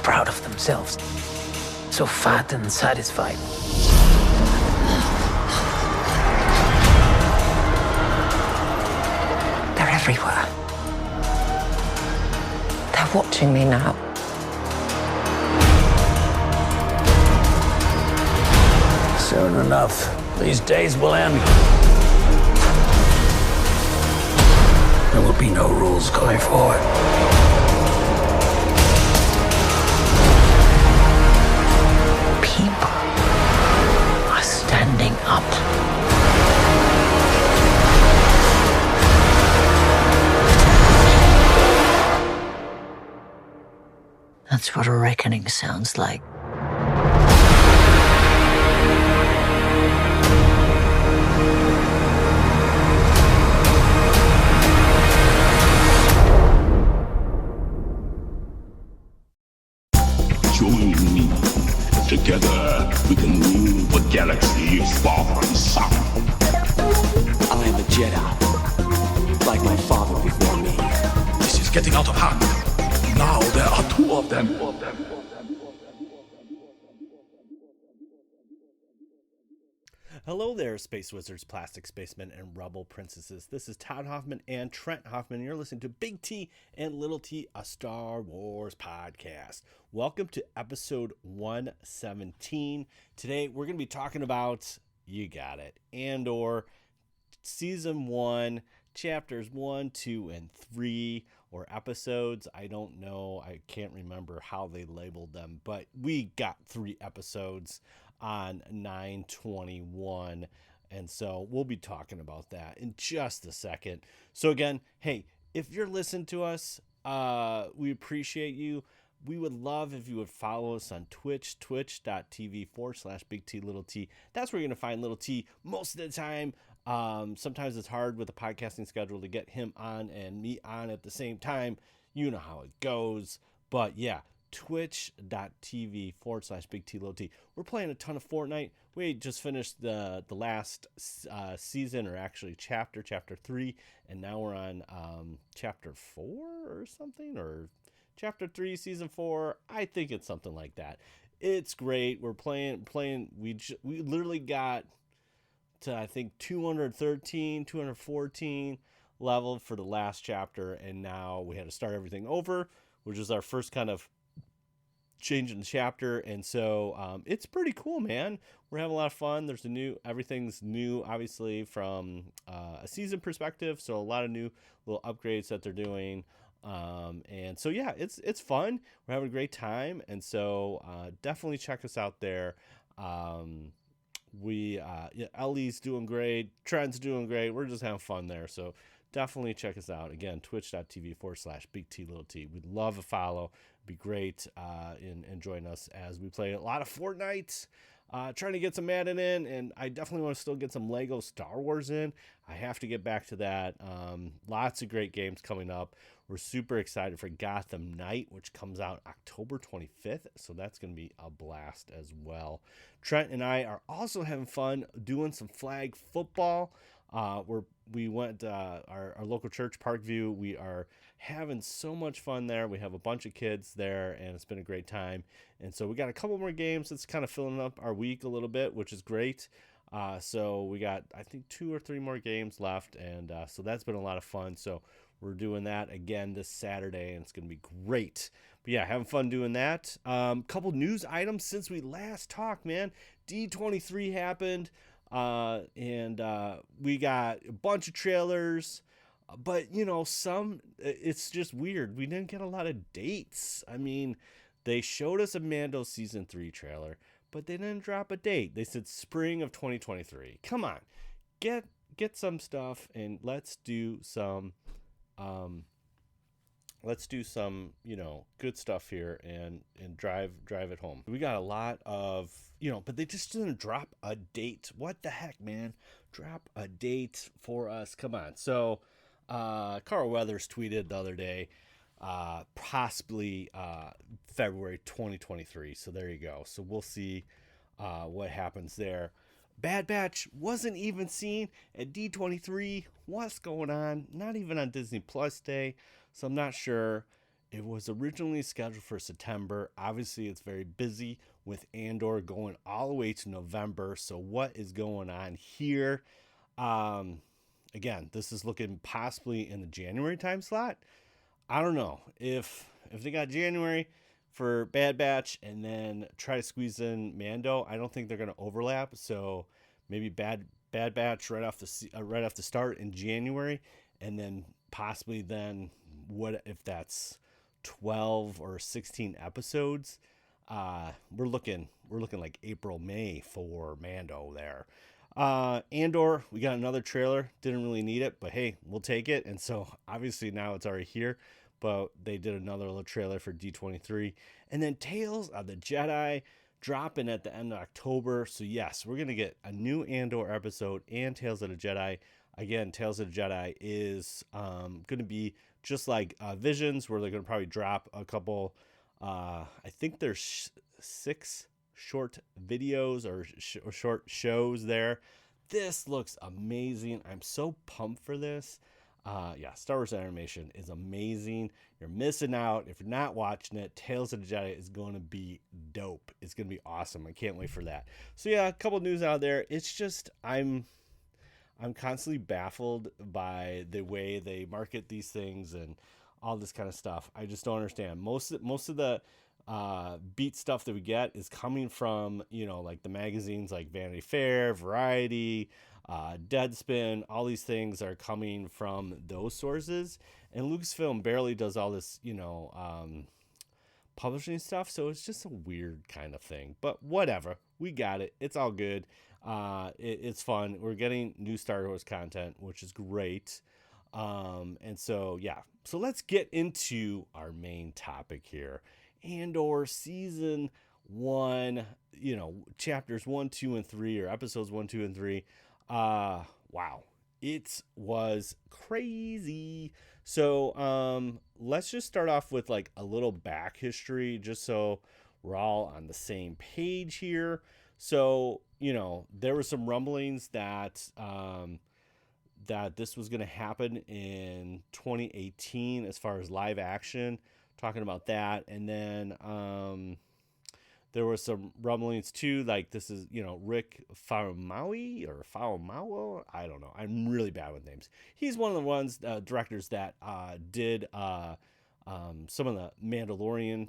proud of themselves. So fat and satisfied. They're everywhere. They're watching me now. Soon enough, these days will end. There will be no rules going forward. People are standing up. That's what a reckoning sounds like. Join me. Together we can rule the galaxy far from sun. I am a Jedi, like my father before me. This is getting out of hand. Now there are two of them. Hello there, Space Wizards, Plastic Spacemen, and Rebel Princesses. This is Todd Hoffman and Trent Hoffman. You're listening to Big T and Little T, a Star Wars podcast. Welcome to episode 117. Today, we're going to be talking about, you got it, Andor, season 1, chapters 1, 2, and 3, or episodes. I don't know. I can't remember how they labeled them, but we got 3 episodes on 9/21, and so we'll be talking about that in just a second. So again, hey, if you're listening to us, we appreciate you. We would love if you would follow us on Twitch, twitch.tv/Big T Little T. That's where you're going to find Little T most of the time. Sometimes it's hard with the podcasting schedule to get him on and me on at the same time. You know how it goes. But yeah, twitch.tv/Big T Little T. We're playing a ton of Fortnite. We just finished the last season, or actually chapter 3, and now we're on chapter 4 or something, or chapter 3, season 4. I think it's something like that. It's great. We're playing. We literally got to, I think, 213, 214 level for the last chapter, and now we had to start everything over, which is our first kind of change in the chapter. And so it's pretty cool, man. We're having a lot of fun. Everything's new, obviously, from a season perspective, so a lot of new little upgrades that they're doing. And so yeah, it's fun. We're having a great time, and so definitely check us out there. Ellie's doing great, Trent's doing great. We're just having fun there, so definitely check us out. Again, twitch.tv/Big T Little T. We'd love a follow. It'd be great in joining us as we play a lot of Fortnite, trying to get some Madden in, and I definitely want to still get some Lego Star Wars in. I have to get back to that. Lots of great games coming up. We're super excited for Gotham Knight, which comes out October 25th, so that's going to be a blast as well. Trent and I are also having fun doing some flag football. We went our local church, Parkview. We are having so much fun there. We have a bunch of kids there, and it's been a great time. And so we got a couple more games that's kind of filling up our week a little bit, which is great. So we got, I think, 2 or 3 more games left, and so that's been a lot of fun. So we're doing that again this Saturday, and it's going to be great. But yeah, having fun doing that. Couple news items since we last talked, man. D23 happened. And we got a bunch of trailers, but it's just weird. We didn't get a lot of dates. I mean, they showed us a Mando season 3 trailer, but they didn't drop a date. They said spring of 2023. Come on, get some stuff, and let's do some good stuff here and drive it home. We got a lot of, but they just didn't drop a date. What the heck, man? Drop a date for us. Come on. So Carl Weathers tweeted the other day, possibly February 2023. So there you go. So we'll see what happens there. Bad Batch wasn't even seen at D23. What's going on? Not even on Disney Plus Day. So I'm not sure. It was originally scheduled for September. Obviously, it's very busy with Andor going all the way to November. So what is going on here? Again, this is looking possibly in the January time slot. I don't know if they got January for Bad Batch and then try to squeeze in Mando. I don't think they're going to overlap. So maybe Bad Batch right off the start in January, and then possibly then what if that's 12 or 16 episodes. We're looking like April, May for Mando there. Andor, we got another trailer. Didn't really need it, but hey, we'll take it. And so obviously now it's already here, but they did another little trailer for D23. And then Tales of the Jedi dropping at the end of October. So yes, we're going to get a new Andor episode and Tales of the Jedi. Again, Tales of the Jedi is going to be just like Visions, where they're going to probably drop a couple, I think there's 6 short videos or short shows there. This looks amazing. I'm so pumped for this. Star Wars animation is amazing. You're missing out if you're not watching it. Tales of the Jedi is going to be dope. It's going to be awesome. I can't wait for that. So yeah, a couple news out there. It's just I'm constantly baffled by the way they market these things and all this kind of stuff. I just don't understand. Most of the beat stuff that we get is coming from, like the magazines like Vanity Fair, Variety, Deadspin. All these things are coming from those sources, and Lucasfilm barely does all this, publishing stuff. So it's just a weird kind of thing, but whatever. We got it. It's all good. It's fun. We're getting new Star Wars content, which is great. And so, yeah. So let's get into our main topic here. Andor season 1, chapters 1, 2, and 3, or episodes 1, 2, and 3. Wow. It was crazy. So, let's just start off with like a little back history, just so we're all on the same page here. So, there were some rumblings that this was going to happen in 2018 as far as live action, talking about that. And then there were some rumblings too, like this is, Rick Famuyiwa or Faumuyiwa. I don't know. I'm really bad with names. He's one of the ones, directors that did some of the Mandalorian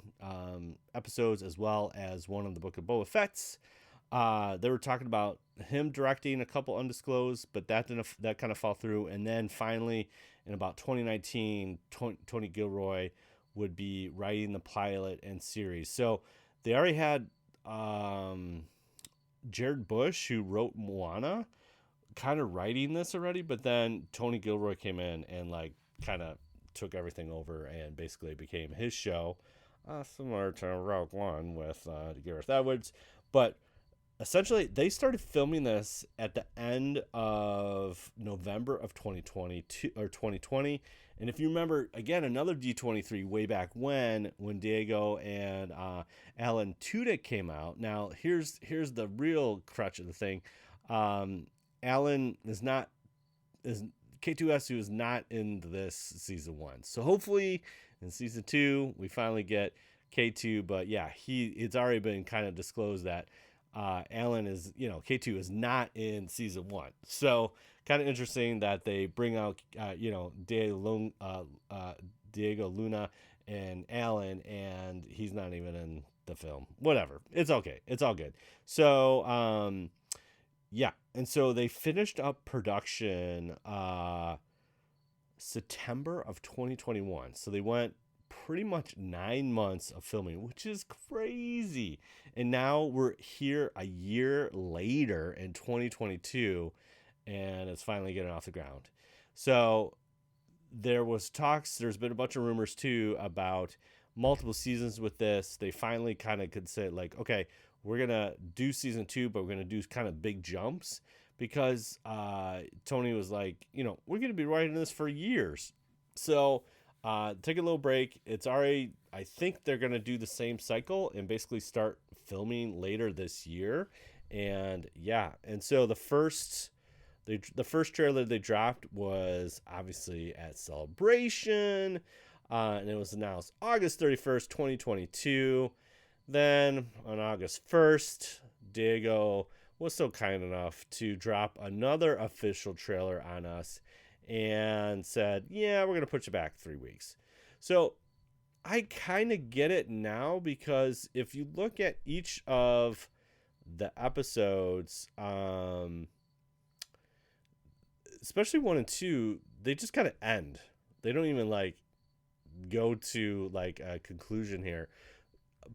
episodes, as well as one of the Book of Boba Fett's. They were talking about him directing a couple undisclosed, but that kind of fall through. And then finally, in about 2019, Tony Gilroy would be writing the pilot and series. So they already had Jared Bush, who wrote Moana, kind of writing this already, but then Tony Gilroy came in and like kind of took everything over and basically became his show, similar to Rogue One with Gareth Edwards. But essentially, they started filming this at the end of November of 2020. And if you remember, again, another D23 way back when Diego and Alan Tudyk came out. Now, here's the real crutch of the thing. Alan is K2SU is not in this season 1. So hopefully in season 2 we finally get K2. But yeah, it's already been kind of disclosed that Alan is, K2 is not in season 1. So kind of interesting that they bring out, Diego Luna and Alan, and he's not even in the film. Whatever. It's okay. It's all good. So, yeah. And so they finished up production September of 2021. So they went pretty much 9 months of filming, which is crazy. And now we're here a year later in 2022, and it's finally getting off the ground. So there was talks, there's been a bunch of rumors too about multiple seasons with this. They finally kind of could say like, okay, we're going to do season 2, but we're going to do kind of big jumps, because Tony was like, we're going to be writing this for years. So take a little break. It's already, I think they're going to do the same cycle and basically start filming later this year. And yeah. And so the first trailer they dropped was obviously at Celebration. and it was announced August 31st, 2022. Then on August 1st, Diego was so kind enough to drop another official trailer on us and said, yeah, we're going to push it back 3 weeks. So I kind of get it now, because if you look at each of the episodes, especially 1 and 2, they just kind of end. They don't even like go to like a conclusion here.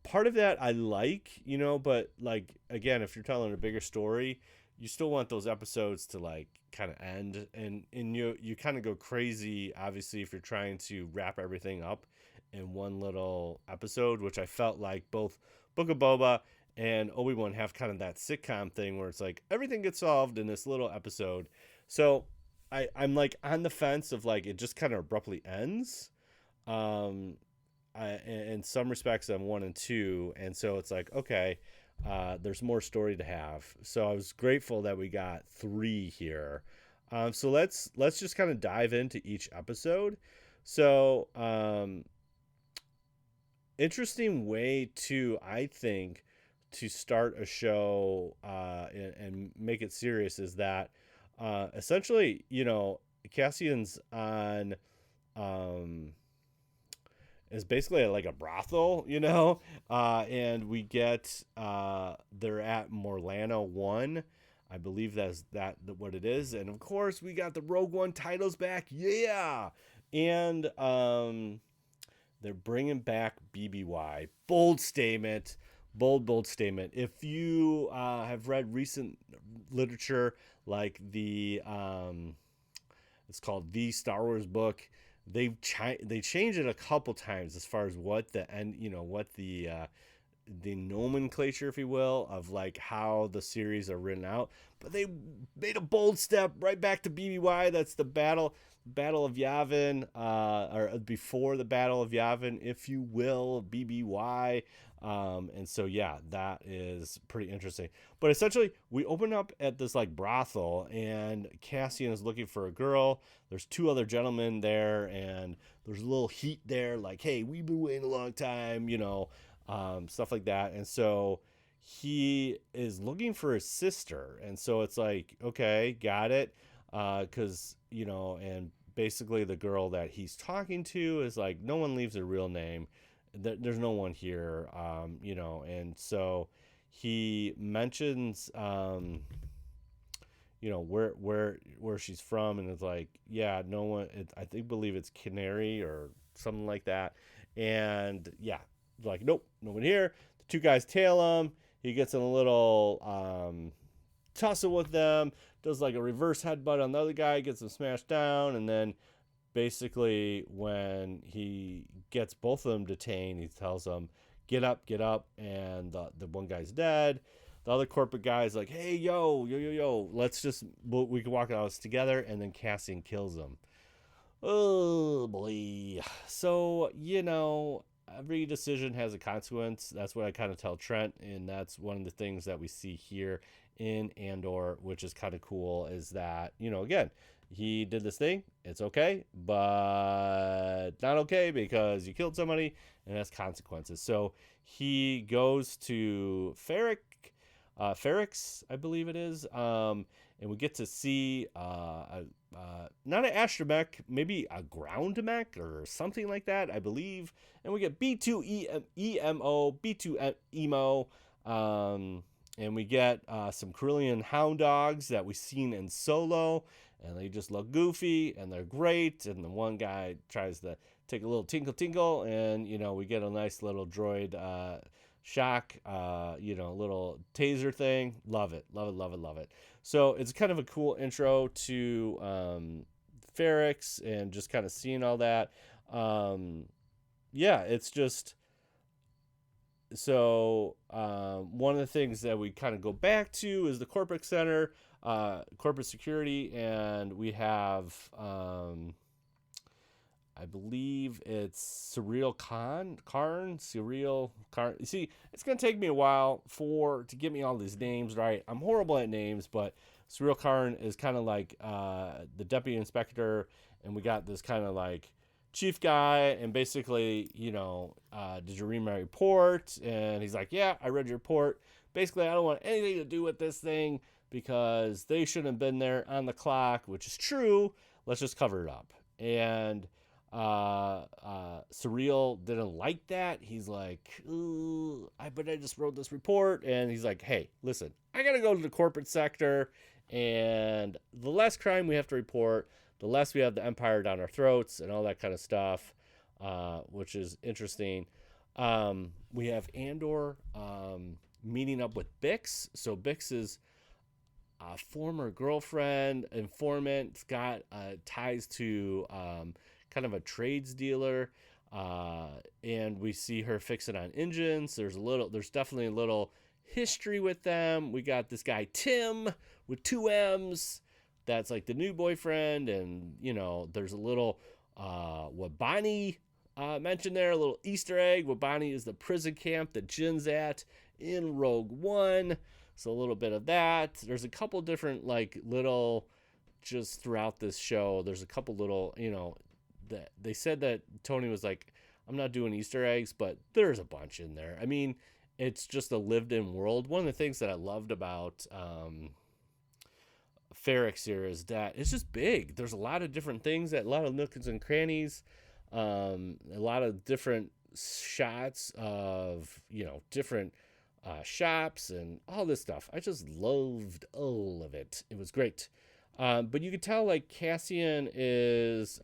Part of that I like, but like, again, if you're telling a bigger story, you still want those episodes to like kind of end, and you kind of go crazy, obviously, if you're trying to wrap everything up in one little episode, which I felt like both Book of Boba and Obi-Wan have kind of that sitcom thing where it's like everything gets solved in this little episode. So I'm like on the fence of like it just kind of abruptly ends. In some respects I'm 1 and 2, and so it's like, okay, there's more story to have. So I was grateful that we got 3 here. So let's just kind of dive into each episode. So interesting way to, I think, to start a show and make it serious is that essentially, Cassian's on is basically like a brothel, and we get they're at Morlano 1. I believe that's what it is. And of course we got the Rogue One titles back. Yeah. And they're bringing back BBY. Bold statement. Bold statement. If you have read recent literature like the it's called The Star Wars Book, they changed it a couple times as far as what the nomenclature, if you will, of like how the series are written out. But they made a bold step right back to BBY. That's the battle of Yavin, or before the Battle of Yavin, if you will, BBY. And so, yeah, that is pretty interesting. But essentially, we open up at this like brothel, and Cassian is looking for a girl. There's 2 other gentlemen there, and there's a little heat there, like, hey, we've been waiting a long time, stuff like that. And so he is looking for his sister. And so it's like, okay, got it. Because, and basically the girl that he's talking to is like, no one leaves their real name. There's no one here, and so he mentions, where she's from, and it's like, yeah, no one, believe it's Canary or something like that, and yeah, like, nope, no one here. The 2 guys tail him. He gets in a little tussle with them, does like a reverse headbutt on the other guy, gets him smashed down, and then basically when he gets both of them detained, he tells them, get up, and the one guy's dead. The other corporate guy's like, hey, yo, we can walk out together, and then Cassian kills him. Oh boy. So, every decision has a consequence. That's what I kind of tell Trent, and that's one of the things that we see here in Andor, which is kind of cool, is that, again, he did this thing, it's okay, but not okay because you killed somebody and it has consequences. So he goes to Ferrix, I believe it is, and we get to see not an astromech, maybe a ground mech or something like that, I believe. And we get B2 EMO, B2 EMO, and we get some Corellian hound dogs that we've seen in Solo, and they just look goofy, and they're great. And the one guy tries to take a little tinkle, and, we get a nice little droid shock, little taser thing. Love it. So it's kind of a cool intro to Ferrix, and just kind of seeing all that. It's just... So one of the things that we kind of go back to is the corporate center, corporate security, and we have, I believe it's Surreal Karn. You see, it's going to take me a while to get me all these names right. I'm horrible at names, but Surreal Karn is kind of like the deputy inspector, and we got this kind of like chief guy, and basically, did you read my report? And he's like, yeah, I read your report. Basically, I don't want anything to do with this thing because they shouldn't have been there on the clock, which is true. Let's just cover it up. And Surreal didn't like that. He's like, but I just wrote this report. And he's like, hey, listen, I got to go to the corporate sector. And the less crime we have to report, the less we have the Empire down our throats and all that kind of stuff, which is interesting. We have Andor meeting up with Bix. So Bix is a former girlfriend, informant, got ties to kind of a trades dealer, and we see her fixing on engines. There's definitely a little history with them. We got this guy Tim with 2 M's. That's like the new boyfriend, and there's a little Wabani mentioned there, a little Easter egg. Wabani is the prison camp that Jin's at in Rogue One. So a little bit of that. There's a couple different little, just throughout this show, there's a couple little, that they said that Tony was like, I'm not doing Easter eggs, but there's a bunch in there. I mean, it's just a lived in world. One of the things that I loved about Ferrex here is that it's just big. There's a lot of different things, a lot of nooks and crannies, a lot of different shots of, different shops and all this stuff. I just loved all of it. It was great. But you could tell Cassian is,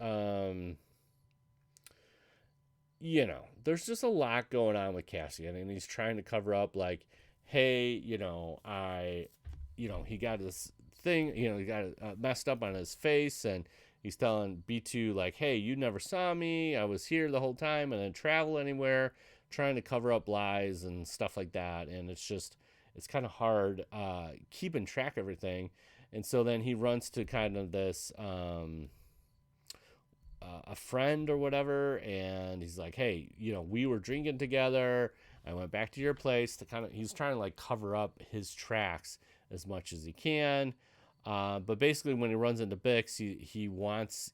there's just a lot going on with Cassian, and he's trying to cover up hey, he got this thing, he got messed up on his face, and he's telling B2 hey, you never saw me. I was here the whole time and didn't travel anywhere, trying to cover up lies and stuff like that. And it's kind of hard keeping track of everything. And so then he runs to kind of this a friend or whatever, and he's like, hey, we were drinking together. I went back to your place to he's trying to cover up his tracks as much as he can. But basically when he runs into Bix, he wants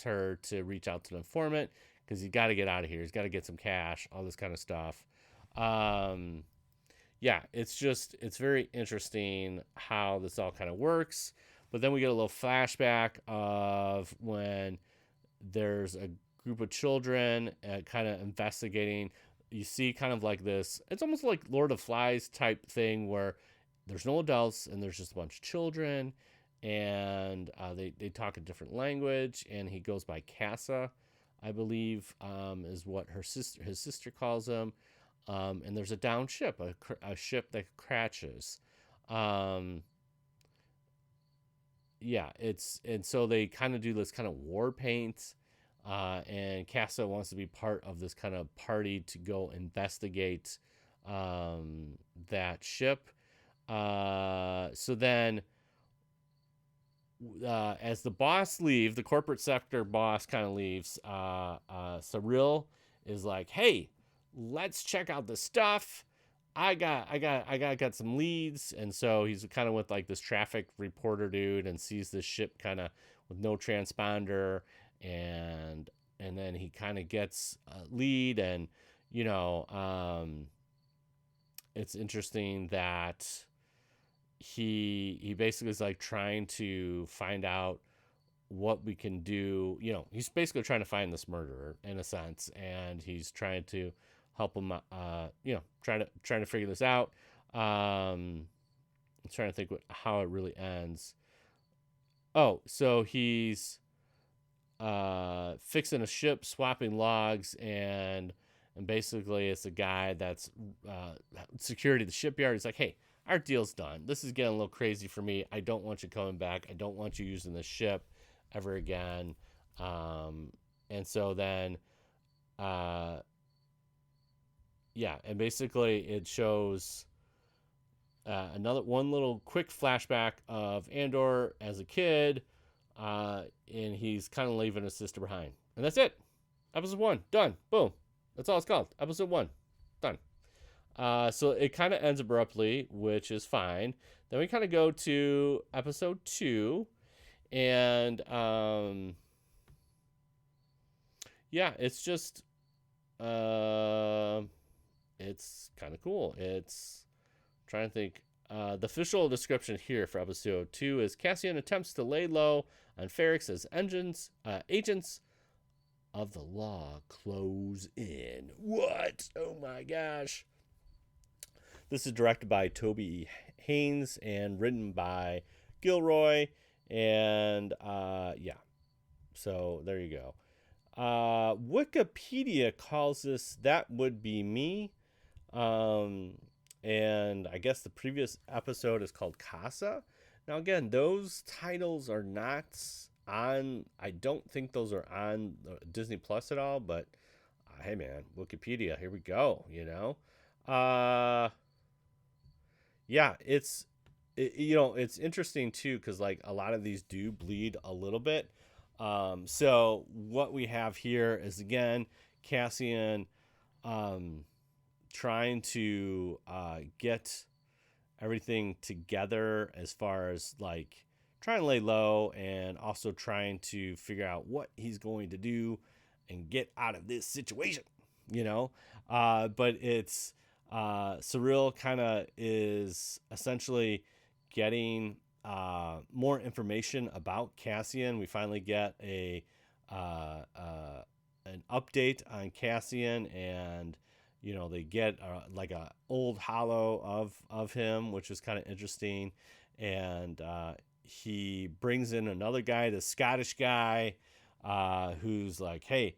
her to reach out to the informant, because he's got to get out of here. He's got to get some cash, all this kind of stuff. It's very interesting how this all kind of works. But then we get a little flashback of when there's a group of children kind of investigating. You see kind of this, it's almost like Lord of Flies type thing where there's no adults and there's just a bunch of children, and they talk a different language, and he goes by Casa, I believe, is what his sister calls him. And there's a downed ship, a ship that crashes. And so they kind of do this kind of war paint, and Casa wants to be part of this kind of party to go investigate that ship. So then, as the boss leaves, the corporate sector boss kind of leaves, Cyril is like, hey, let's check out the stuff. I got some leads. And so he's kind of with this traffic reporter dude, and sees this ship kind of with no transponder, and then he kind of gets a lead, and it's interesting that he basically is trying to find out what we can do. He's basically trying to find this murderer in a sense, and he's trying to help him trying to figure this out. I'm trying to think how it really ends. So he's fixing a ship, swapping logs, and basically it's a guy that's security at the shipyard. He's like, hey, our deal's done. This is getting a little crazy for me. I don't want you coming back. I don't want you using this ship ever again. And so then, and basically it shows one little quick flashback of Andor as a kid, and he's kind of leaving his sister behind. And that's it. Episode 1, done. Boom. That's all it's called. Episode 1, done. So it kind of ends abruptly, which is fine. Then we kind of go to episode 2, and yeah, it's just it's kind of cool. It's trying to think. The official description here for episode 2 is Cassian attempts to lay low on Ferrex as agents of the law close in. What? Oh my gosh. This is directed by Toby Haynes and written by Gilroy. And yeah, so there you go. Wikipedia calls this That Would Be Me. And I guess the previous episode is called Casa. Now, again, those titles are not on, I don't think those are on Disney Plus at all, but hey, man, Wikipedia, here we go, you know? Yeah, it's interesting too, because like a lot of these do bleed a little bit. So what we have here is, again, Cassian trying to get everything together as far as like trying to lay low and also trying to figure out what he's going to do and get out of this situation, you know. But it's Surreal kind of is essentially getting more information about Cassian. We finally get an update on Cassian, and you know, they get like a old hollow of him, which is kind of interesting. And he brings in another guy, the Scottish guy, who's like, hey,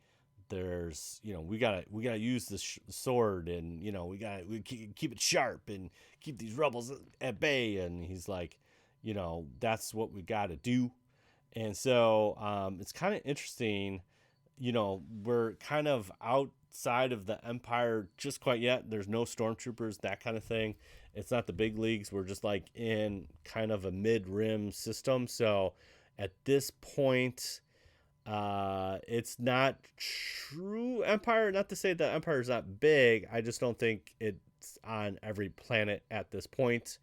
there's, you know, we gotta use this sword, and you know, we keep it sharp and keep these rebels at bay. And he's like, you know, that's what we gotta do. And so it's kind of interesting. You know, we're kind of outside of the Empire just quite yet. There's no stormtroopers, that kind of thing. It's not the big leagues. We're just like in kind of a mid-rim system. So at this point, it's not true Empire. Not to say that Empire is not big. I just don't think it's on every planet at this point.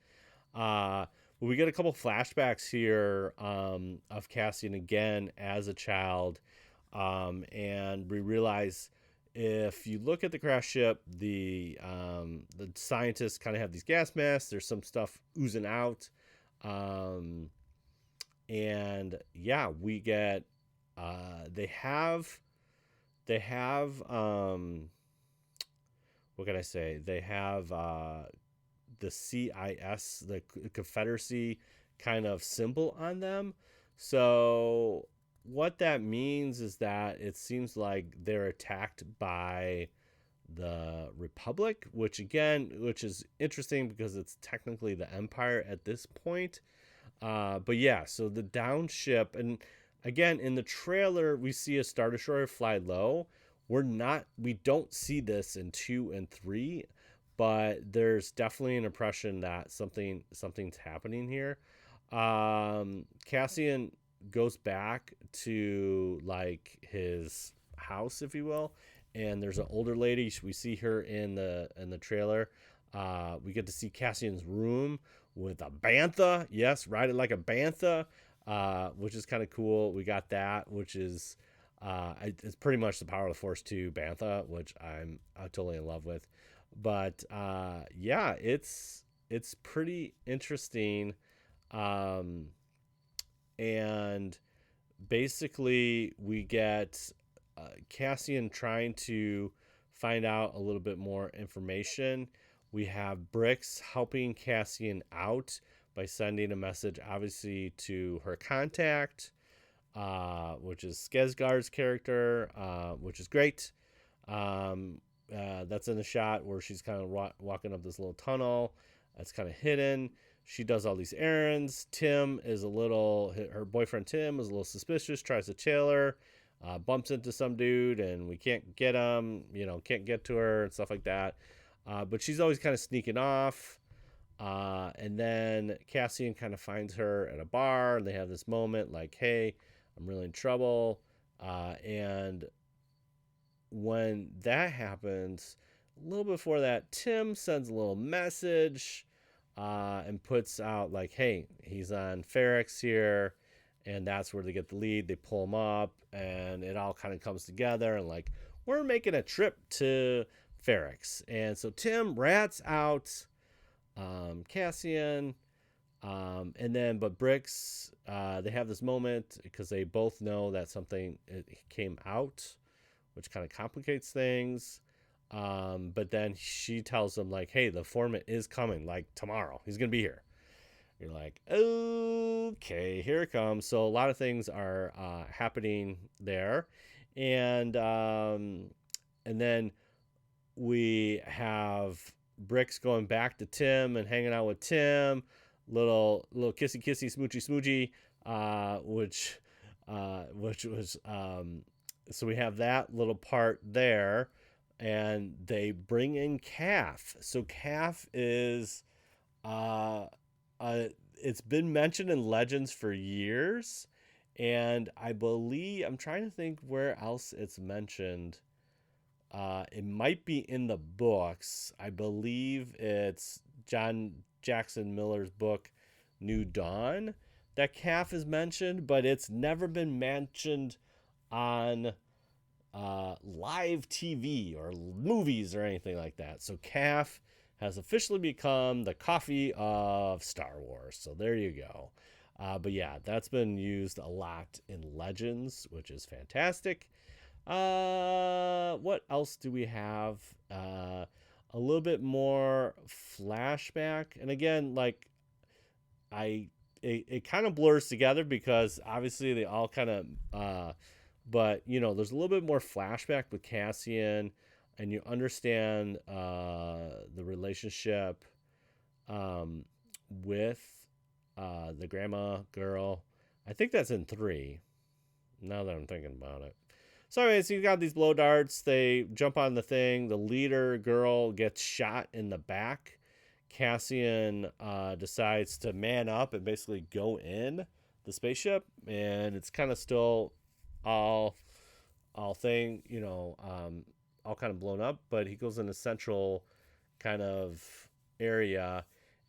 We get a couple flashbacks here of Cassian again as a child. And we realize if you look at the crash ship, the scientists kind of have these gas masks. There's some stuff oozing out. And yeah, we get, they have, what can I say? They have, the CIS, the Confederacy kind of symbol on them. So what that means is that it seems like they're attacked by the Republic, which is interesting because it's technically the Empire at this point. But yeah, so the down ship, and again, in the trailer, we see a Star Destroyer fly low. We don't see this in 2 and 3, but there's definitely an impression that something's happening here. Cassian goes back to like his house, if you will, and there's an older lady. We see her in the trailer. We get to see Cassian's room with a bantha. Yes, ride it like a bantha, which is kind of cool. We got that, which is it's pretty much the Power of the Force 2 bantha, which I'm totally in love with. But yeah, it's pretty interesting. And basically we get Cassian trying to find out a little bit more information. We have Brix helping Cassian out by sending a message, obviously, to her contact, which is Skarsgård's character, which is great. That's in the shot where she's kind of walking up this little tunnel. That's kind of hidden. She does all these errands. Her boyfriend Tim is a little suspicious, tries to tail her, bumps into some dude, and we can't get him, can't get to her and stuff like that. But she's always kind of sneaking off. And then Cassian kind of finds her at a bar, and they have this moment like, hey, I'm really in trouble. And when that happens, a little before that, Tim sends a little message and puts out like, hey, he's on Ferrex here, and that's where they get the lead. They pull him up, and it all kind of comes together, and like, we're making a trip to Ferrix. And so Tim rats out Cassian, and then but Brix, they have this moment because they both know that something it came out, which kind of complicates things. But then she tells him like, hey, the informant is coming, like tomorrow. He's gonna be here. You're like, okay, here it comes. So a lot of things are happening there, and then we have Brix going back to Tim and hanging out with Tim, little kissy smoochy, which was so we have that little part there, and they bring in Calf. So Calf is it's been mentioned in Legends for years, and I believe, I'm trying to think where else it's mentioned. It might be in the books. I believe it's John Jackson Miller's book, New Dawn, that Calf is mentioned, but it's never been mentioned on live TV or movies or anything like that. So Calf has officially become the coffee of Star Wars. So there you go. But yeah, that's been used a lot in Legends, which is fantastic. What else do we have? A little bit more flashback. And again, like it kind of blurs together because obviously they all kind of, but you know, there's a little bit more flashback with Cassian, and you understand the relationship with the grandma girl. I think that's in 3, now that I'm thinking about it. So anyways, you got these blow darts. They jump on the thing. The leader girl gets shot in the back. Cassian decides to man up and basically go in the spaceship, and it's kind of still all thing, you know, all kind of blown up, but he goes in a central kind of area,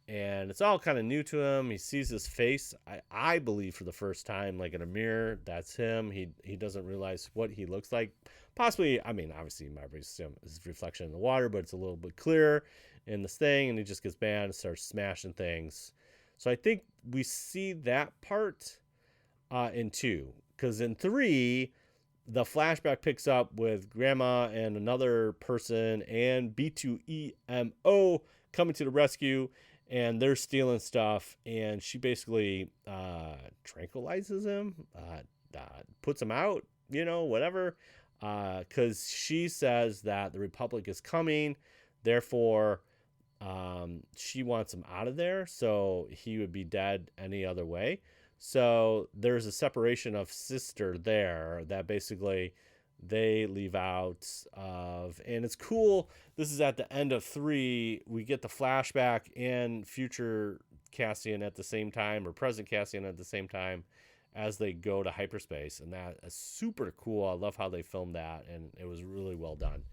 and it's all kind of new to him. He sees his face, I believe, for the first time, like in a mirror. That's him. He doesn't realize what he looks like. Possibly, I mean, obviously, you might see his reflection in the water, but it's a little bit clearer in this thing, and he just gets banned and starts smashing things. So I think we see that part in 2, because in 3, the flashback picks up with Grandma and another person and B2EMO coming to the rescue, and they're stealing stuff, and she basically tranquilizes him, puts him out, you know, whatever, because she says that the Republic is coming, therefore she wants him out of there, so he would be dead any other way. So there's a separation of sister there that basically they leave out of, and it's cool. This is at the end of 3. We get the flashback and future Cassian at the same time, or present Cassian at the same time, as they go to hyperspace, and that is super cool. I love how they filmed that, and it was really well done.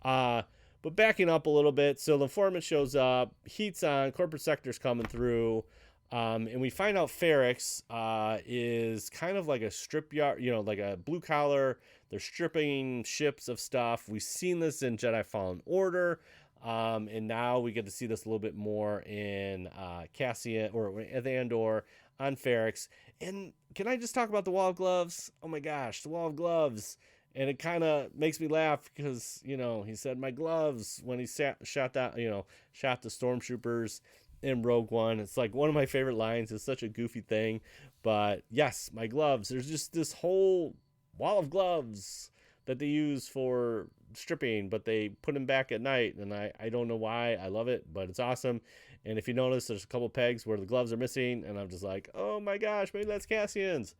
But backing up a little bit, so the informant shows up, heat's on, corporate sector's coming through. And we find out Ferrix is kind of like a strip yard, you know, like a blue collar. They're stripping ships of stuff. We've seen this in Jedi Fallen Order. And now we get to see this a little bit more in Cassian, or at Andor on Ferrix. And can I just talk about the wall of gloves? Oh my gosh, the wall of gloves. And it kind of makes me laugh because, you know, he said my gloves when he shot the stormtroopers in Rogue One. It's like one of my favorite lines. It's such a goofy thing, but yes, my gloves. There's just this whole wall of gloves that they use for stripping, but they put them back at night, and I don't know why. I love it, but it's awesome. And if you notice, there's a couple pegs where the gloves are missing, and I'm just like, oh my gosh, maybe that's Cassian's.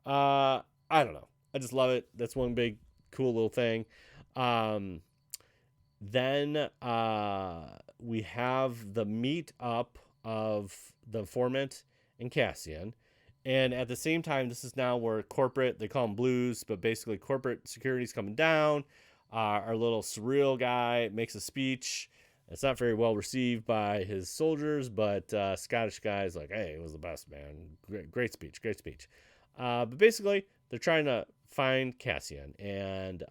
I don't know. I just love it. That's one big cool little thing. Then we have the meet up of the informant and Cassian. And at the same time, this is now where corporate, they call them blues, but basically corporate security's coming down. Our little surreal guy makes a speech. It's not very well received by his soldiers, but Scottish guy's like, hey, it was the best, man. Great speech. But basically, they're trying to find Cassian, and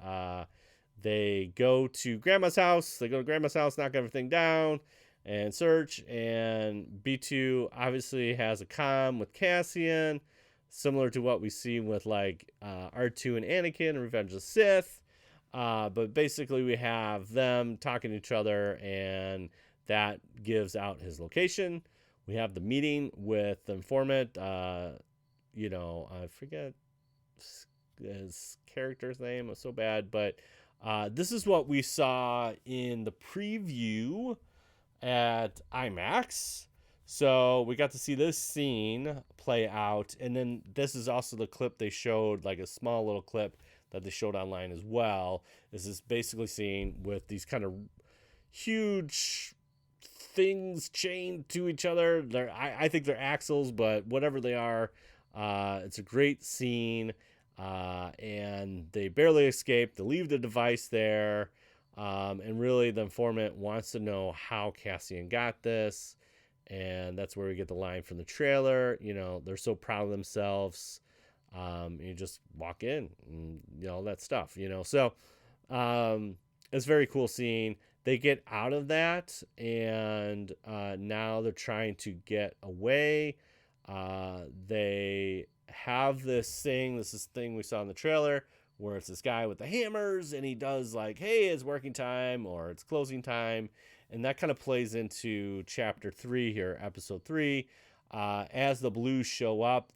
they go to Grandma's house. They go to Grandma's house, knock everything down, and search. And B2 obviously has a comm with Cassian, similar to what we see with like R2 and Anakin in Revenge of the Sith. But basically, we have them talking to each other, and that gives out his location. We have the meeting with the informant. I forget his character's name. It's so bad, but this is what we saw in the preview at IMAX. So we got to see this scene play out, and then this is also the clip they showed, like a small little clip that they showed online as well. This is basically seen with these kind of huge things chained to each other. I think they're axles, but whatever they are, it's a great scene. And they barely escape. They leave the device there. And really, the informant wants to know how Cassian got this. And that's where we get the line from the trailer. They're so proud of themselves. You just walk in and, all that stuff, So it's a very cool scene. They get out of that, and now they're trying to get away. They have this thing we saw in the trailer where it's this guy with the hammers, and he does like, hey, it's working time or it's closing time. And that kind of plays into chapter 3 here, episode 3. As the blues show up,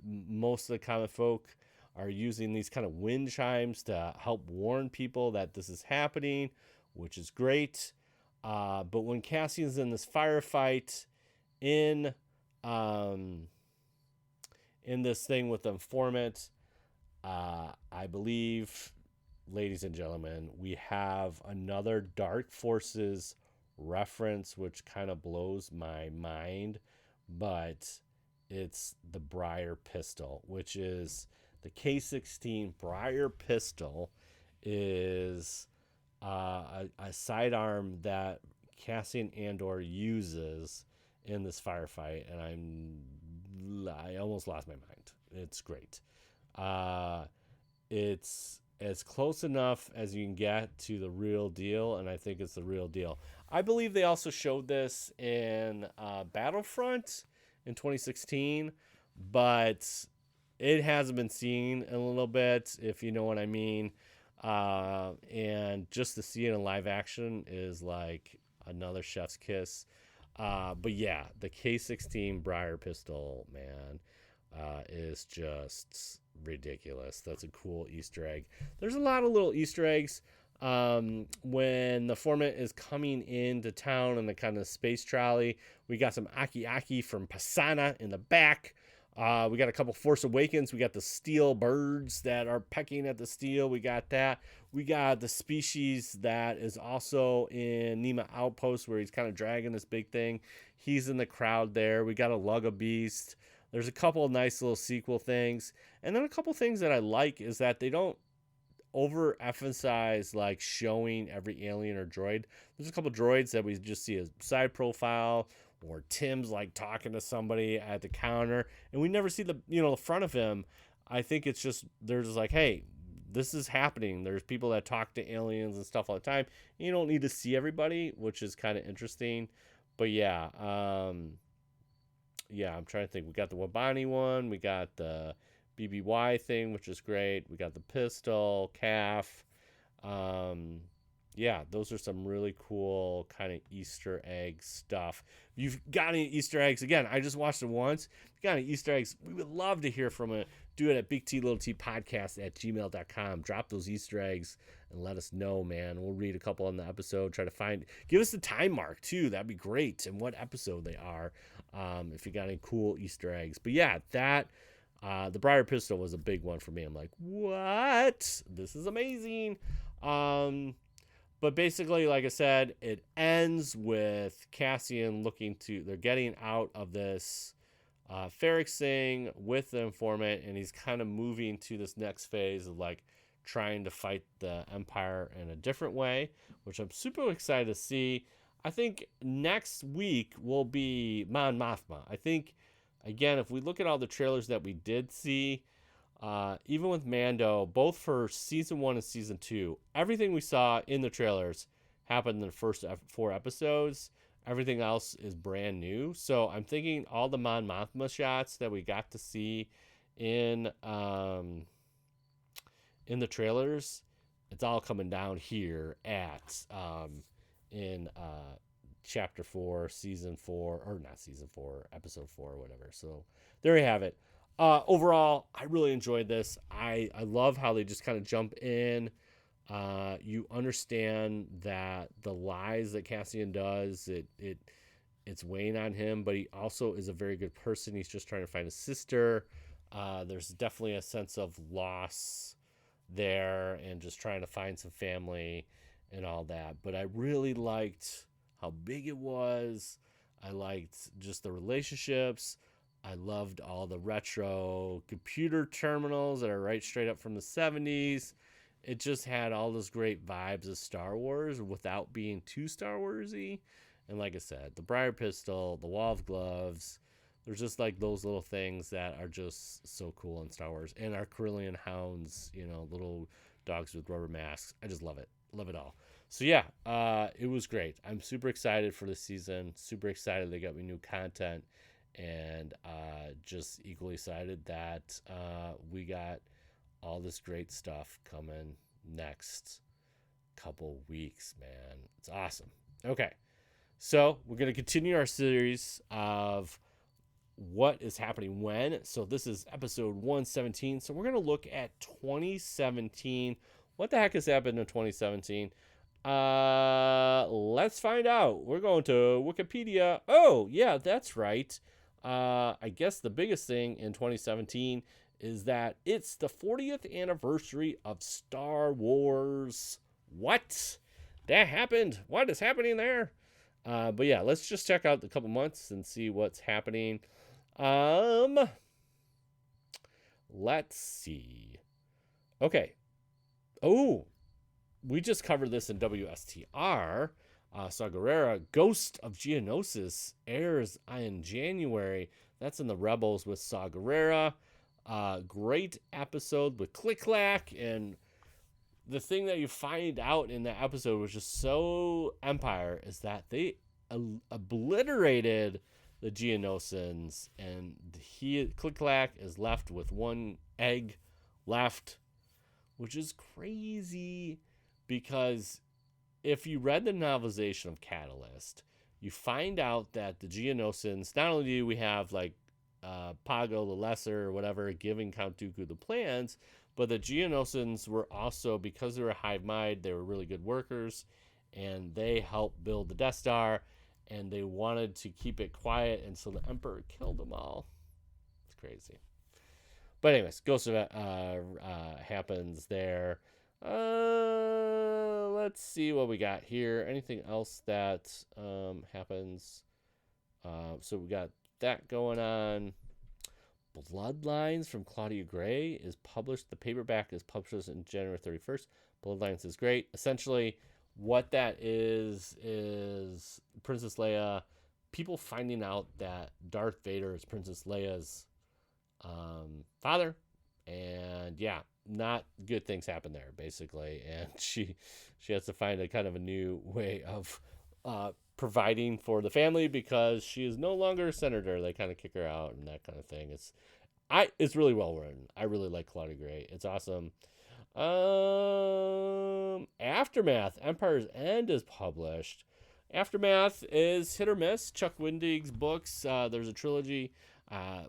most of the common folk are using these kind of wind chimes to help warn people that this is happening, which is great. But when Cassian's in this firefight in this thing with the informant, I believe, ladies and gentlemen, we have another Dark Forces reference, which kind of blows my mind, but it's the Bryar pistol, which is the K-16 Bryar pistol, is a sidearm that Cassian Andor uses in this firefight, and I almost lost my mind. It's great. It's as close enough as you can get to the real deal, and I think it's the real deal. I believe they also showed this in Battlefront in 2016, but it hasn't been seen in a little bit, if you know what I mean. And just to see it in live action is like another chef's kiss. But yeah, the K-16 Bryar pistol, man, is just ridiculous. That's a cool Easter egg. There's a lot of little Easter eggs. When the informant is coming into town in the kind of space trolley, we got some Aki from Pasana in the back. We got a couple Force Awakens. We got the steel birds that are pecking at the steel. We got that. We got the species that is also in Nema Outpost, where he's kind of dragging this big thing. He's in the crowd there. We got a Lug of Beast. There's a couple of nice little sequel things. And then a couple things that I like is that they don't overemphasize like showing every alien or droid. There's a couple droids that we just see a side profile, or Tim's like talking to somebody at the counter, and we never see the front of him. I think it's just, they're just like, hey, this is happening. There's people that talk to aliens and stuff all the time. You don't need to see everybody, which is kind of interesting. But yeah, I'm trying to think. We got the Wabani one. We got the BBY thing, which is great. We got the pistol, calf. Yeah, those are some really cool kind of Easter egg stuff. If you've got any Easter eggs, again, I just watched it once. If you've got any Easter eggs, we would love to hear from it. Do it at bigtlittlepodcast@gmail.com. Drop those Easter eggs and let us know, man. We'll read a couple on the episode. Try to find, give us the time mark too. That'd be great, and what episode they are. If you got any cool Easter eggs. But yeah, that the Bryar pistol was a big one for me. I'm like, what? This is amazing. But basically, like I said, it ends with Cassian they're getting out of this Ferrix thing with the informant, and he's kind of moving to this next phase of like trying to fight the Empire in a different way, which I'm super excited to see. I think next week will be Mon Mothma. I think again, if we look at all the trailers that we did see, even with Mando, both for season 1 and season 2, everything we saw in the trailers happened in the first 4 episodes. Everything else is brand new. So I'm thinking all the Mon Mothma shots that we got to see in the trailers, it's all coming down here at in chapter 4, season 4, or not season 4, episode 4, or whatever. So there you have it. Overall, I really enjoyed this. I love how they just kind of jump in. You understand that the lies that Cassian does, it's weighing on him, but he also is a very good person. He's just trying to find his sister. There's definitely a sense of loss there and just trying to find some family and all that. But I really liked how big it was. I liked just the relationships. I loved all the retro computer terminals that are right straight up from the 70s. It just had all those great vibes of Star Wars without being too Star Wars-y. And like I said, the Bryar pistol, the wall of gloves, there's just like those little things that are just so cool in Star Wars. And our Corellian hounds, little dogs with rubber masks. I just love it. Love it all. So yeah, it was great. I'm super excited for this season. Super excited they got me new content. And just equally excited that we got all this great stuff coming next couple weeks, man. It's awesome. Okay. So we're going to continue our series of what is happening when. So this is episode 117. So we're going to look at 2017. What the heck has happened in 2017? Let's find out. We're going to Wikipedia. Oh, yeah, that's right. I guess the biggest thing in 2017 is that it's the 40th anniversary of Star Wars. What? That happened? What is happening there? But yeah, let's just check out the couple months and see what's happening. Let's see. Okay. Oh, we just covered this in WSTR. Saw Gerrera, Ghost of Geonosis airs in January. That's in the Rebels with Saw Gerrera. Great episode with Click Clack, and the thing that you find out in that episode was just so Empire is that they obliterated the Geonosians, and Click Clack is left with one egg left, which is crazy because if you read the novelization of Catalyst, you find out that the Geonosians, not only do we have like Pago the Lesser or whatever giving Count Dooku the plans, but the Geonosians were also, because they were hive mind, they were really good workers, and they helped build the Death Star, and they wanted to keep it quiet, and so the Emperor killed them all. It's crazy. But anyways, Ghost of happens there. Let's see what we got here. Anything else that happens? So we got that going on. Bloodlines from Claudia Gray is published. The paperback is published on January 31st. Bloodlines is great. Essentially, what that is Princess Leia, people finding out that Darth Vader is Princess Leia's father, and yeah, not good things happen there basically, and she has to find a kind of a new way of providing for the family because she is no longer a senator. They kind of kick her out and that kind of thing. It's really well written. I really like Claudia Gray. It's awesome. Aftermath, Empire's End is published. Aftermath is hit or miss. Chuck Wendig's books. There's a trilogy.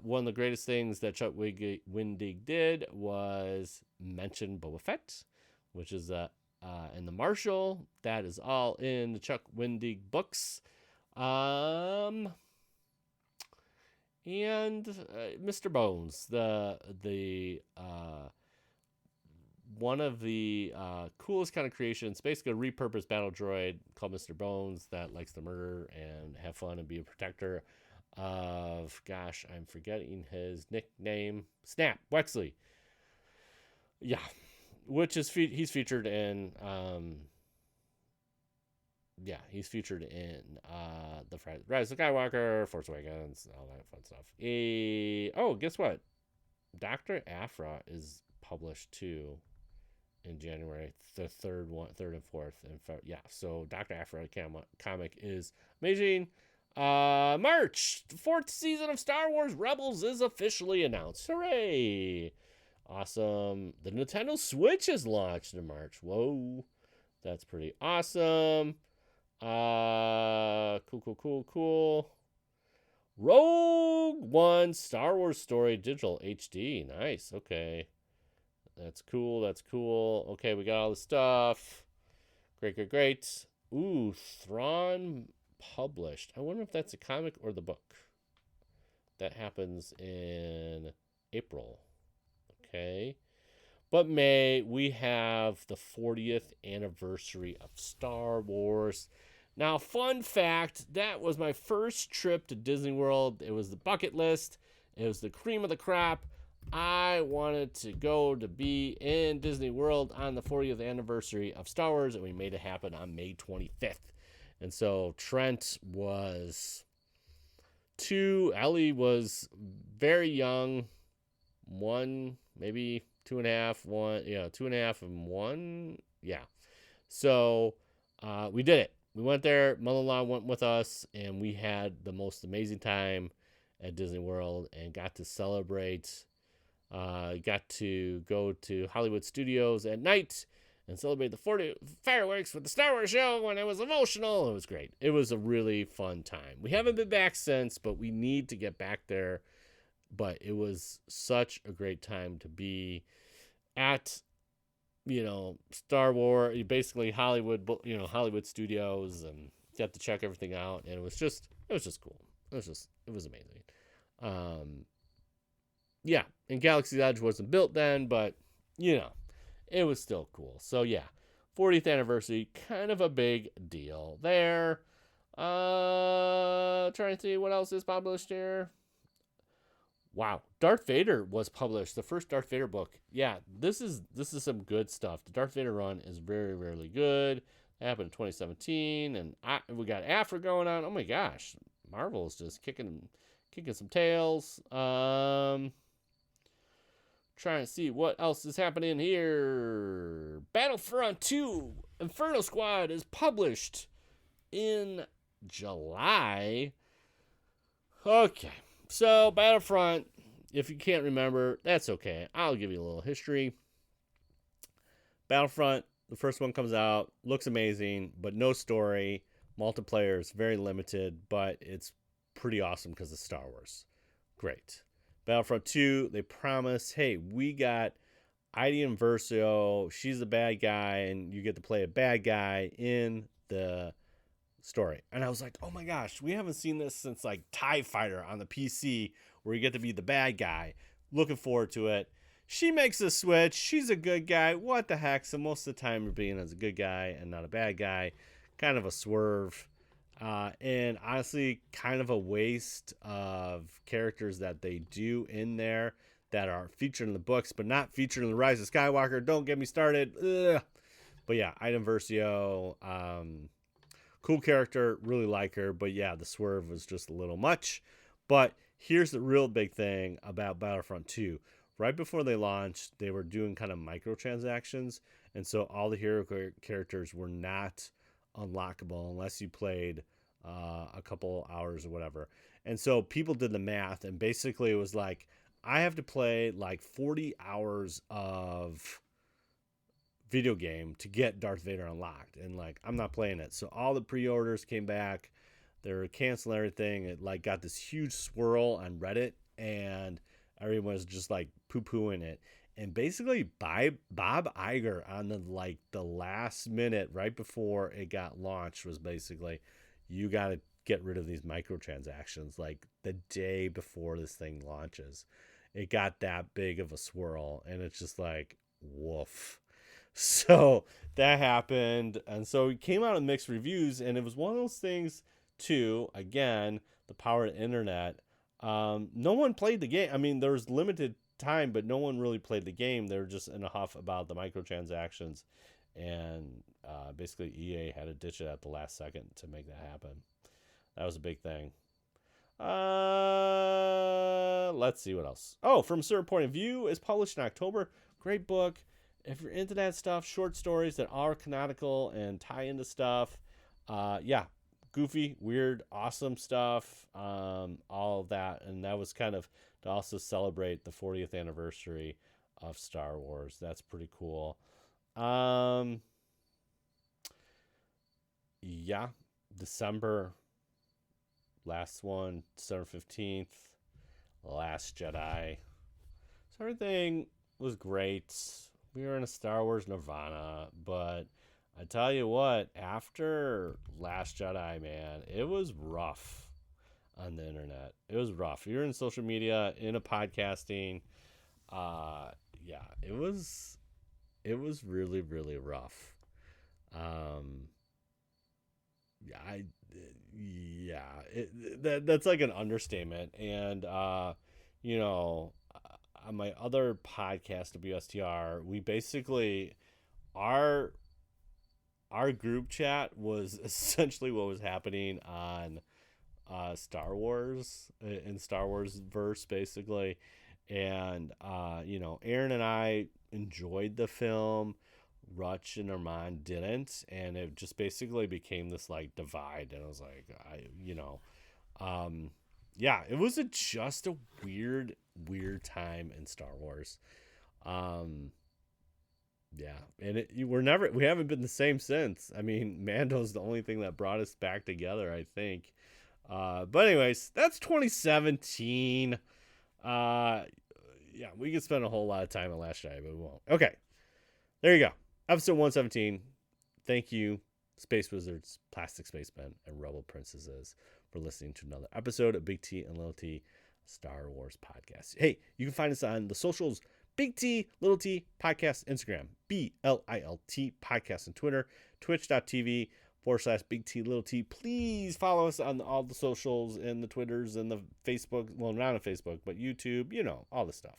One of the greatest things that Chuck Wendig did was mention Boba Fett, which is and the Marshal. That is all in the Chuck Wendig books. And Mr. Bones, the one of the coolest kind of creations, basically a repurposed battle droid called Mr. Bones that likes to murder and have fun and be a protector of, gosh, I'm forgetting his nickname, Snap Wexley. Yeah, which is he's featured in yeah, he's featured in the Rise of Skywalker, Force Awakens, all that fun stuff. Oh, guess what? Dr. Aphra is published too in January, the third and fourth, and yeah. So Dr. Aphra comic is amazing. March, the 4th season of Star Wars Rebels is officially announced. Hooray! Awesome. The Nintendo Switch is launched in March. Whoa, that's pretty awesome. Cool. Rogue One Star Wars Story Digital HD. Nice. Okay. That's cool. Okay, we got all the stuff. Great. Ooh, Thrawn published. I wonder if that's a comic or the book. That happens in April. Okay. But May, we have the 40th anniversary of Star Wars. Now, fun fact, that was my first trip to Disney World. It was the bucket list. It was the cream of the crop. I wanted to go to be in Disney World on the 40th anniversary of Star Wars, and we made it happen on May 25th. And so Trent was 2, Ellie was very young, 1, maybe 2.5, 1, 2.5 and 1, yeah. So we did it. We went there. Mother-in-law went with us, and we had the most amazing time at Disney World and got to celebrate. Got to go to Hollywood Studios at night and celebrate the 40 fireworks with the Star Wars show, and it was emotional. It was great. It was a really fun time. We haven't been back since, but we need to get back there. But it was such a great time to be at, Star Wars, basically Hollywood, Hollywood Studios, and got to check everything out. And it was just cool. It was amazing. Yeah, and Galaxy's Edge wasn't built then, but, it was still cool. So, yeah, 40th anniversary, kind of a big deal there. Trying to see what else is published here. Wow, Darth Vader was published, the first Darth Vader book. Yeah, this is some good stuff. The Darth Vader run is very, really good. It happened in 2017, and we got Aphra going on. Oh my gosh, Marvel is just kicking some tails. Trying to see what else is happening here. Battlefront 2 Inferno Squad is published in July. Okay. So, Battlefront, if you can't remember, that's okay. I'll give you a little history. Battlefront, the first one comes out, looks amazing, but no story. Multiplayer is very limited, but it's pretty awesome because it's Star Wars. Great. Battlefront 2, they promise, hey, we got Iden Versio. She's the bad guy, and you get to play a bad guy in the story. And I was like, oh my gosh, we haven't seen this since like TIE Fighter on the PC, where you get to be the bad guy. Looking forward to it. She makes a switch. She's a good guy. What the heck? So most of the time you're being as a good guy and not a bad guy. Kind of a swerve. And honestly, kind of a waste of characters that they do in there that are featured in the books, but not featured in the Rise of Skywalker. Don't get me started. Ugh. But yeah, Iden Versio, cool character, really like her, but yeah, the swerve was just a little much. But here's the real big thing about Battlefront 2. Right before they launched, they were doing kind of microtransactions, and so all the hero characters were not unlockable unless you played a couple hours or whatever. And so people did the math, and basically it was like, I have to play like 40 hours of video game to get Darth Vader unlocked, and like I'm not playing it. So all the pre-orders came back, they were canceling everything. It like got this huge swirl on Reddit, and everyone was just like poo-pooing it. And basically Bob Iger on the last minute right before it got launched was basically, you got to get rid of these microtransactions like the day before this thing launches. It got that big of a swirl, and it's just like, woof. So that happened, and so it came out of mixed reviews, and it was one of those things too, again, the power of the internet. No one played the game. I mean, there was limited time, but no one really played the game. They were just in a huff about the microtransactions. and basically EA had to ditch it at the last second to make that happen. That was a big thing. Let's see what else. Oh, From a Certain Point of View is published in October. Great book. If you're into that stuff, short stories that are canonical and tie into stuff. Yeah, goofy, weird, awesome stuff. All of that. And that was kind of to also celebrate the 40th anniversary of Star Wars. That's pretty cool. Yeah, December. Last one, December 15th, Last Jedi. So everything was great. We were in a Star Wars nirvana, but I tell you what, after Last Jedi, man, it was rough on the internet. It was rough. You're in social media, in a podcasting. Yeah, it was really, really rough. That's like an understatement. And on my other podcast, WSTR, we basically our group chat was essentially what was happening on Star Wars, in Star Wars verse, basically. And Aaron and I enjoyed the film. Rutch and Armand didn't, and it just basically became this like divide. And I was like, it was just a weird time in Star Wars. And we haven't been the same since. I mean, Mando's the only thing that brought us back together, I think. But anyways, that's 2017. We could spend a whole lot of time on Last Jedi, but we won't. Okay, there you go. Episode 117. Thank you, Space Wizards, Plastic Spacemen, and Rebel Princesses, for listening to another episode of Big T and Little T Star Wars Podcast. Hey, you can find us on the socials, Big T, Little T Podcast, Instagram, BLILT Podcast, and Twitter, twitch.tv/Big T, Little T. Please follow us on all the socials and the Twitters and the Facebook. Well, not on Facebook, but YouTube, all the stuff.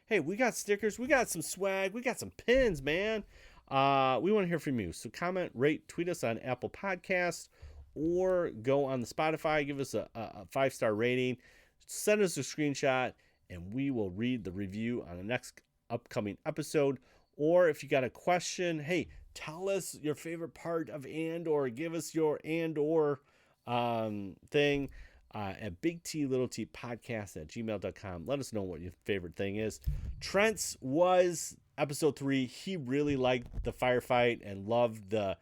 Hey, we got stickers. We got some swag. We got some pins, man. We want to hear from you. So comment, rate, tweet us on Apple Podcasts, or go on the Spotify. Give us a 5-star rating. Send us a screenshot, and we will read the review on the next upcoming episode. Or if you got a question, hey, tell us your favorite part of Andor. Give us your Andor thing. At Big T Little T Podcast at gmail.com. Let us know what your favorite thing is. Trent's was episode 3. He really liked the firefight and loved the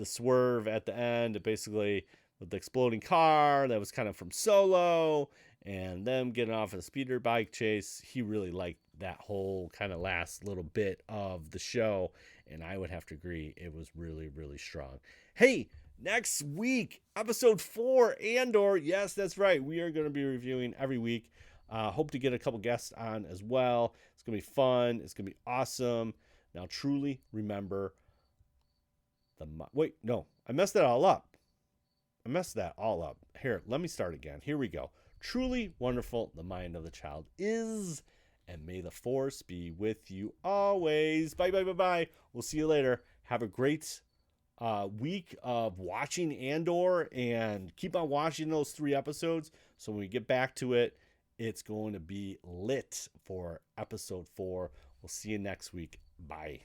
swerve at the end, basically with the exploding car that was kind of from Solo, and them getting off a speeder bike chase. He really liked that whole kind of last little bit of the show, and I would have to agree, it was really, really strong. Hey, next week, episode 4, Andor. Yes, that's right. We are going to be reviewing every week. Hope to get a couple guests on as well. It's going to be fun. It's going to be awesome. Now, truly remember I messed that all up. Here, let me start again. Here we go. Truly wonderful the mind of the child is, and may the Force be with you always. Bye, bye, bye, bye. We'll see you later. Have a great week of watching Andor, and keep on watching those 3 episodes. So when we get back to it, it's going to be lit for episode 4. We'll see you next week. Bye.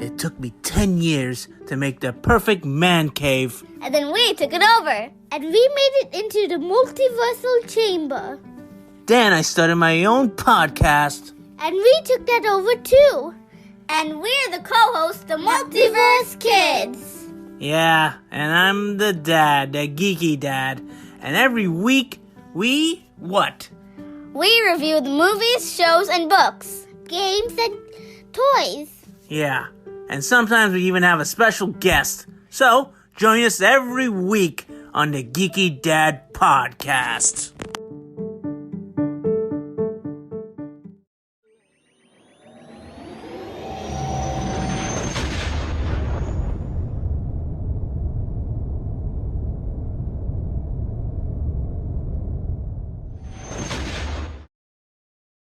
It took me 10 years to make the perfect man cave. And then we took it over. And we made it into the multiversal chamber. Then I started my own podcast. And we took that over too. And we're the co-hosts, the Multiverse Kids. Yeah, and I'm the dad, the geeky dad. And every week, We what? We review the movies, shows, and books, games, and toys. Yeah, and sometimes we even have a special guest. So, join us every week on the Geeky Dad Podcast.